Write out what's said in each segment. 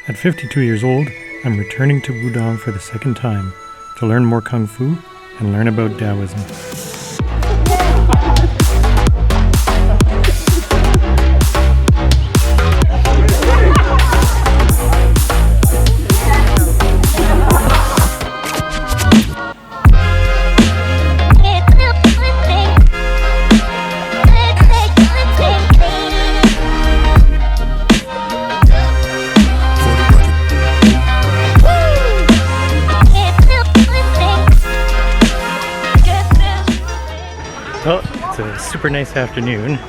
At 52 years old, I'm returning to Wudang for the second time to learn more Kung Fu and learn about Taoism. Well, it's a super nice afternoon.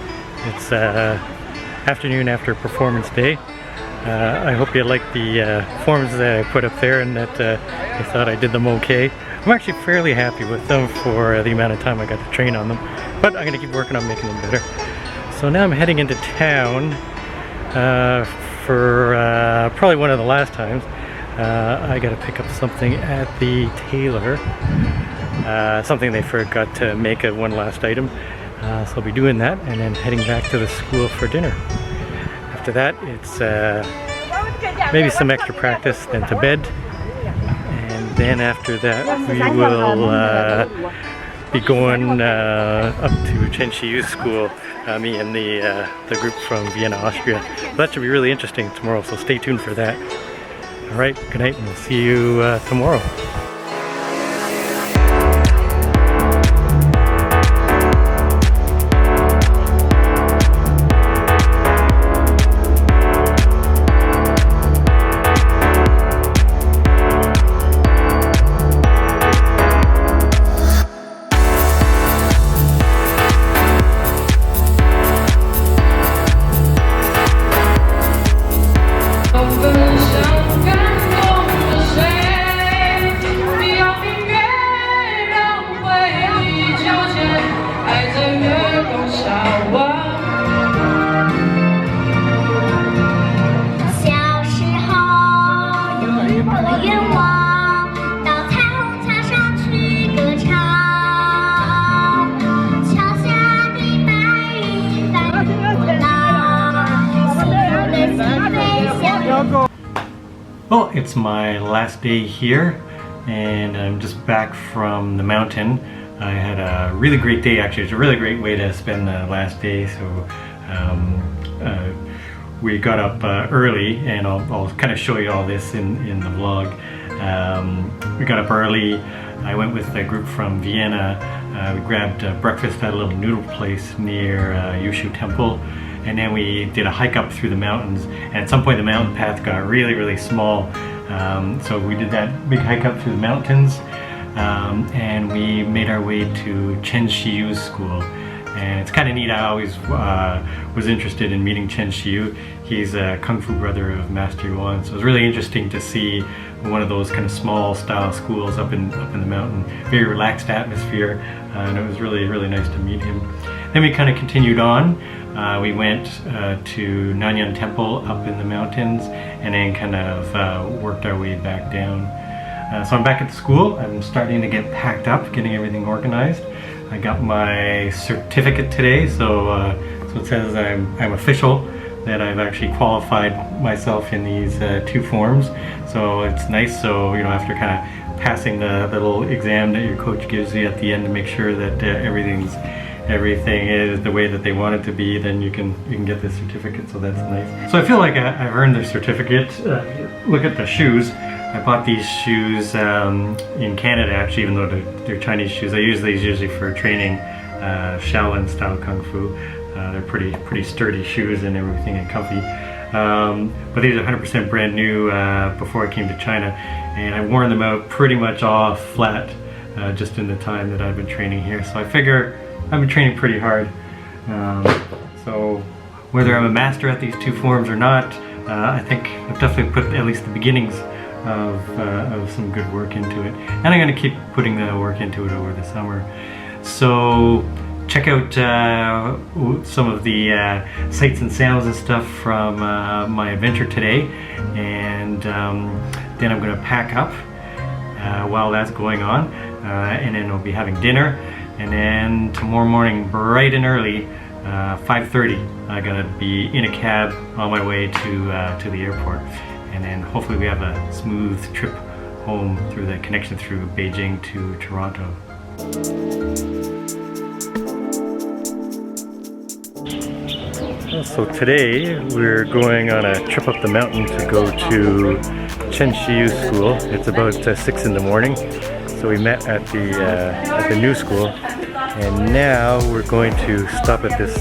It's afternoon after performance day. I hope you like the forms that I put up there and that you thought I did them okay. I'm actually fairly happy with them for the amount of time I got to train on them, but I'm going to keep working on making them better. So now I'm heading into town for probably one of the last times. I got to pick up something at the tailor. Something they forgot to make one last item, so I'll be doing that and then heading back to the school for dinner. After that, it's maybe some extra practice, then to bed, and then after that we will be going up to Chen Shiyu's school, me and the group from Vienna, Austria. So that should be really interesting tomorrow, so stay tuned for that. Alright, good night and we'll see you tomorrow. Well, it's my last day here and I'm just back from the mountain. I had a really great day actually. It's a really great way to spend the last day. So we got up early and I'll kind of show you all this in the vlog. We got up early. I went with a group from Vienna. We grabbed breakfast at a little noodle place near Yushu Temple. And then we did a hike up through the mountains, and at some point the mountain path got really small, so we did that big hike up through the mountains, and we made our way to Chen Shiyu's school. And it's kind of neat. I always was interested in meeting Chen Shiyu. He's a Kung Fu brother of Master Yuan, so it was really interesting to see one of those kind of small style schools up in the mountain. Very relaxed atmosphere, and it was really nice to meet him. Then we kind of continued on. We went to Nanyan Temple up in the mountains and then kind of worked our way back down. So I'm back at the school. I'm starting to get packed up, getting everything organized. I got my certificate today, so it says I'm official, that I've actually qualified myself in these two forms. So it's nice. So after kind of passing the little exam that your coach gives you at the end to make sure that everything is the way that they want it to be, then you can get this certificate, so that's nice. So I feel like I've earned the certificate. Look at the shoes. I bought these shoes in Canada actually, even though they're Chinese shoes. I use these usually for training Shaolin style Kung Fu. They're pretty sturdy shoes and everything and comfy. But these are 100% brand new before I came to China, and I've worn them out pretty much all flat just in the time that I've been training here. So I figure I've been training pretty hard, so whether I'm a master at these two forms or not, I think I've definitely put at least the beginnings of some good work into it, and I'm going to keep putting the work into it over the summer. So check out some of the sights and sounds and stuff from my adventure today, and then I'm going to pack up while that's going on, and then we'll be having dinner. And then tomorrow morning, bright and early, 5:30, I'm gonna be in a cab on my way to the airport. and then hopefully we have a smooth trip home through the connection through Beijing to Toronto. So today we're going on a trip up the mountain to go to Chen Shiyu school. It's about 6 in the morning. So we met at the new school, and now we're going to stop at this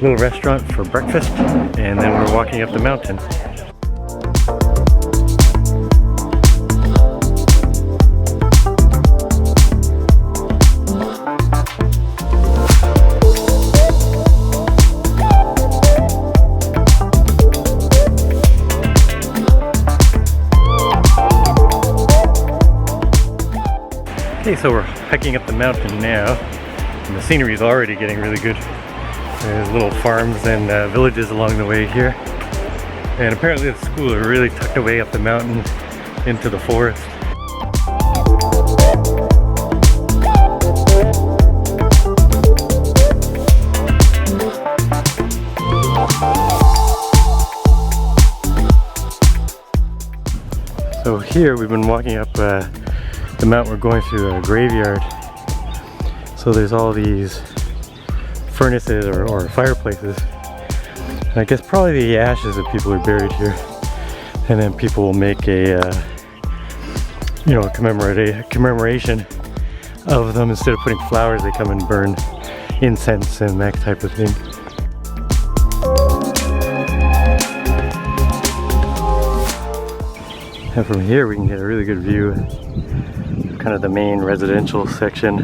little restaurant for breakfast, and then we're walking up the mountain. Okay, so we're hiking up the mountain now, and the scenery is already getting really good. There's little farms and villages along the way here, and apparently the school are really tucked away up the mountain into the forest. So here we've been walking up the mountain. We're going through a graveyard. So there's all these furnaces or fireplaces. And I guess probably the ashes of people are buried here. And then people will make a commemoration of them. Instead of putting flowers, they come and burn incense and that type of thing. And from here we can get a really good view of kind of the main residential section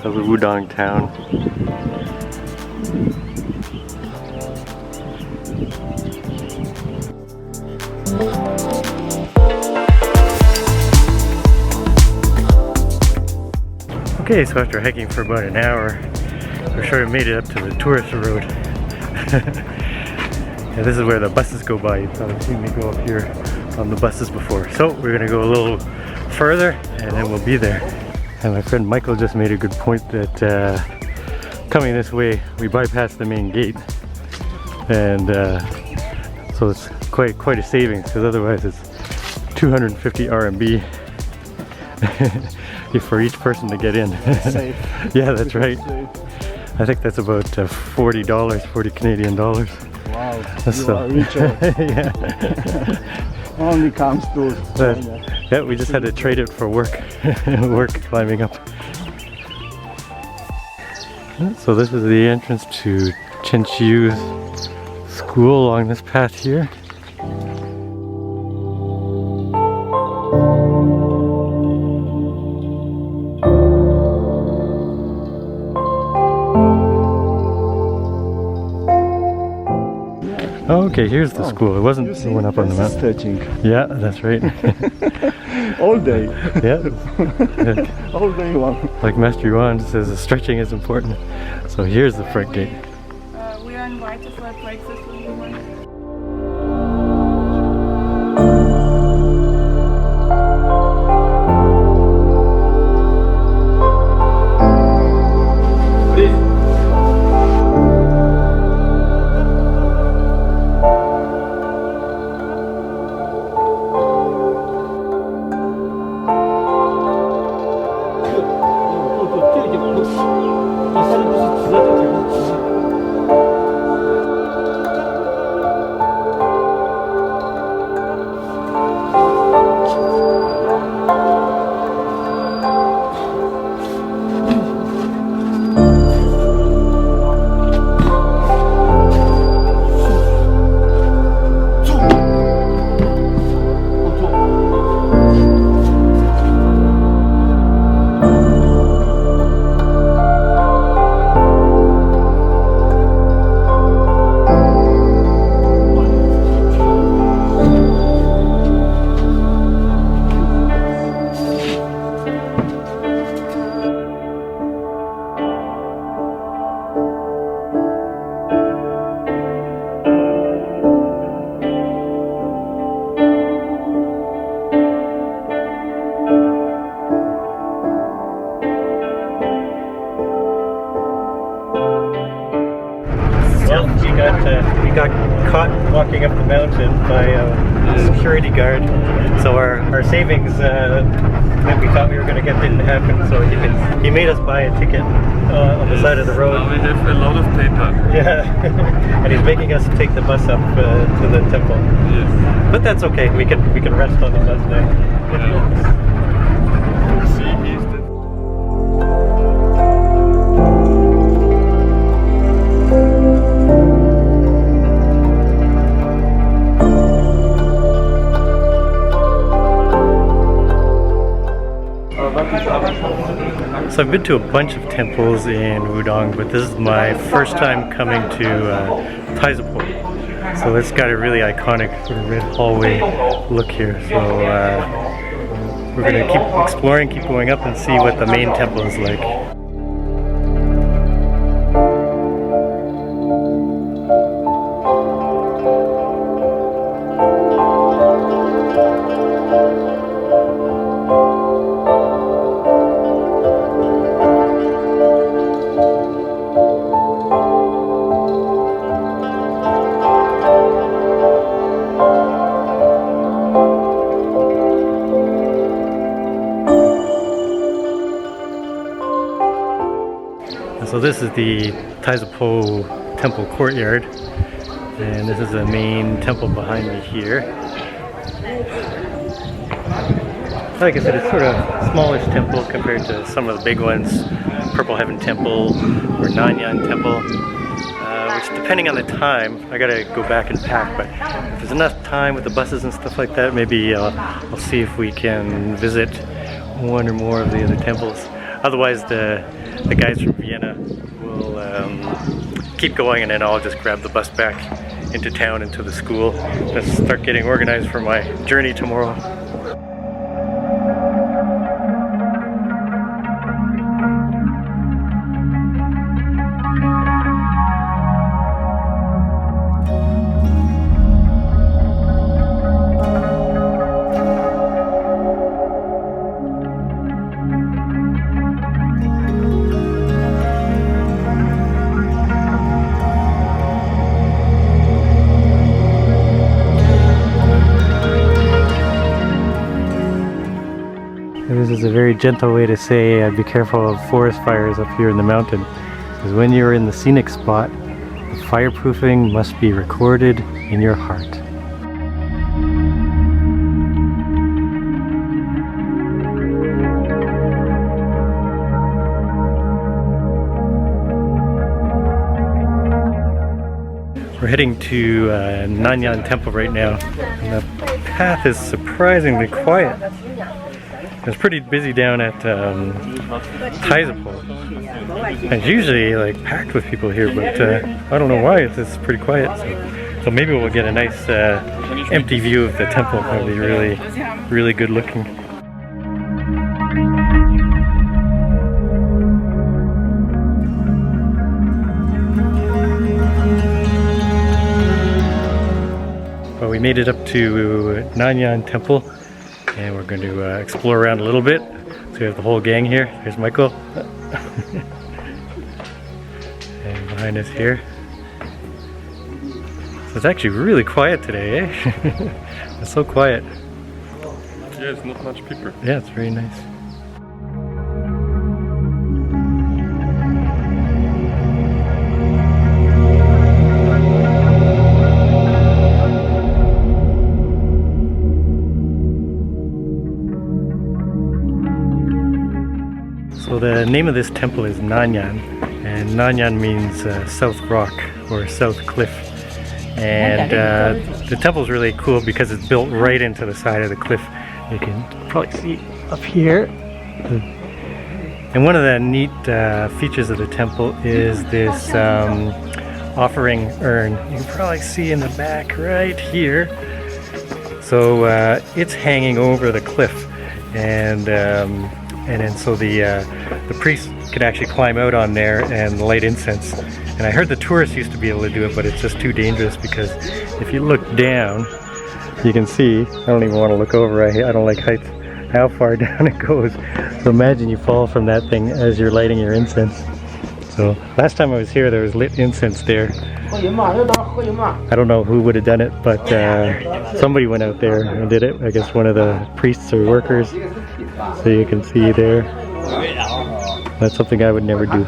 of the Wudang town. Okay, so after hiking for about an hour, we're sure we made it up to the tourist road. Yeah, this is where the buses go by. You've probably seen me go up here on the buses before. So we're gonna go a little further and then we'll be there. And my friend Michael just made a good point that coming this way, we bypass the main gate. And so it's quite a savings, because otherwise it's 250 RMB for each person to get in. Safe. Yeah, that's right. I think that's about $40, 40 Canadian dollars. Wow, So, you are richer. yeah. Only comes to But, China. yeah, we just had to trade it for work, climbing up. So this is the entrance to Chen Shiyu's school along this path here. Okay, here's the school. It wasn't the one up on the mountain. Stretching Yeah, that's right. all day. Yeah. All day long. Like Master Yuan says, stretching is important. So here's the front gate. We are invited for breakfast with you. we got caught walking up the mountain by a security guard. So our savings that we thought we were going to get didn't happen. So he made us buy a ticket on the side of the road. Now we have a lot of paper. Yeah, and he's making us take the bus up to the temple. Yes. But that's okay. We can rest on the bus now. Yeah. See, he's the So I've been to a bunch of temples in Wudang, but this is my first time coming to Taizapo. So it's got a really iconic sort of red hallway look here. So we're going to keep exploring, keep going up and see what the main temple is like. So this is the Taizapo temple courtyard, and this is the main temple behind me here. Like I said, it's sort of smallish temple compared to some of the big ones, Purple Heaven Temple or Nanyan Temple, which depending on the time, I gotta go back and pack, but if there's enough time with the buses and stuff like that, maybe I'll see if we can visit one or more of the other temples. Otherwise, the guys from Vienna will keep going, and then I'll just grab the bus back into town, into the school. Let's start getting organized for my journey tomorrow. This is a very gentle way to say be careful of forest fires up here in the mountain. Because when you're in the scenic spot, the fireproofing must be recorded in your heart. We're heading to Nanyan Temple right now, and the path is surprisingly quiet. It's pretty busy down at Taizapo. It's usually like packed with people here, but I don't know why it's pretty quiet. So maybe we'll get a nice empty view of the temple. That'll be really good looking. Well, we made it up to Nanyan Temple, and we're going to explore around a little bit. So we have the whole gang here. Here's Michael. And behind us here. So it's actually really quiet today, eh? It's so quiet. Yeah, it's not much people. Yeah, it's very nice. So the name of this temple is Nanyan, and Nanyan means south rock or south cliff. And the temple is really cool because it's built right into the side of the cliff. You can probably see up here. And one of the neat features of the temple is this offering urn. You can probably see in the back right here. So it's hanging over the cliff, and then so the priest could actually climb out on there and light incense. And I heard the tourists used to be able to do it, but it's just too dangerous because if you look down, you can see, I don't even want to look over, I don't like heights, how far down it goes. So imagine you fall from that thing as you're lighting your incense. So last time I was here, there was lit incense there. I don't know who would have done it, but somebody went out there and did it. I guess one of the priests or workers. So you can see there. That's something I would never do.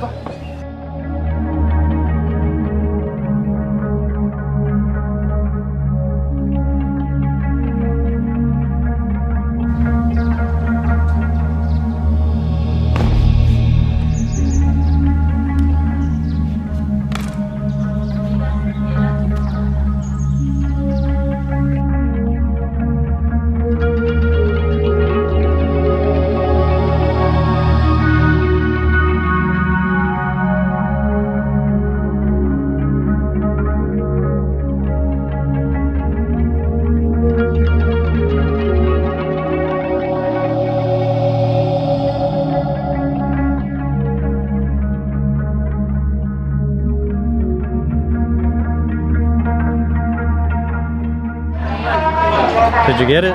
Did you get it?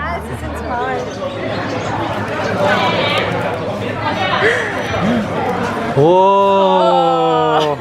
Whoa!